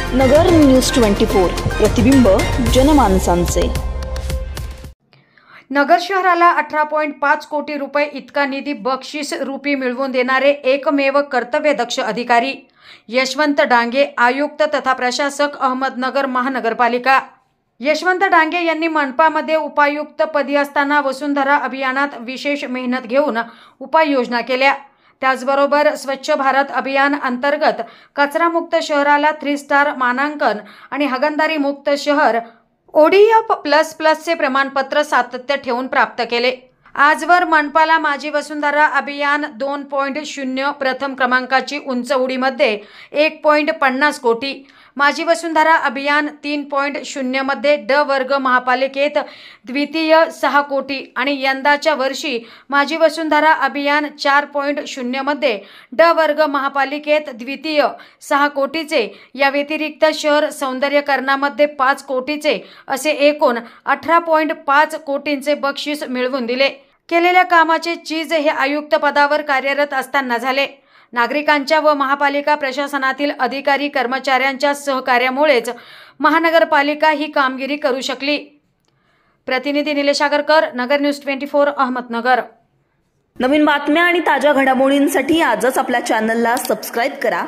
नगर news 24 प्रतिबिंब जनमानसांचे। नगर शहराला 18.5 कोटी रुपये इतका निधी बक्षीस रूपी मिळवून देणारे एकमेव कर्तव्यदक्ष अधिकारी यशवंत डांगे, आयुक्त तथा प्रशासक, अहमदनगर महानगरपालिका। यशवंत डांगे यांनी मनपामध्ये उपायुक्त पदी असताना वसुंधरा अभियानात विशेष मेहनत घेऊन उपाययोजना केल्या। त्याचबरोबर स्वच्छ भारत अभियान अंतर्गत कचरामुक्त शहराला 3 स्टार मानांकन आणि हागणदारी मुक्त शहर ODF++ चे प्रमाणपत्र सातत्य ठेवून प्राप्त केले। आजवर मनपाला माझी वसुंधरा अभियान 2.0 प्रथम क्रमांकाची उंच उडीमध्ये 1.50 कोटी, माझी वसुंधरा अभियान 3.0 मध्ये ड वर्ग महापालिकेत द्वितीय 6 कोटी आणि यंदाच्या वर्षी माझी वसुंधरा अभियान 4.0 मध्ये ड वर्ग महापालिकेत द्वितीय 6 कोटीचे, या व्यतिरिक्त शहर सौंदर्यकरणामध्ये 5 कोटीचे असे एकूण 18.5 कोटींचे बक्षीस मिळवून दिले। केलेल्या कामाचे चीज हे आयुक्त पदावर कार्यरत असताना झाले। नागरिकांच्या व महापालिका प्रशासनातील अधिकारी कर्मचाऱ्यांच्या सहकार्यामुळेच महानगरपालिका ही कामगिरी करू शकली। प्रतिनिधी निलेश आगरकर, नगर न्यूज 24, अहमदनगर। नवीन बातम्या आणि ताज्या घडामोडींसाठी आजच आपल्या चॅनलला सबस्क्राइब करा।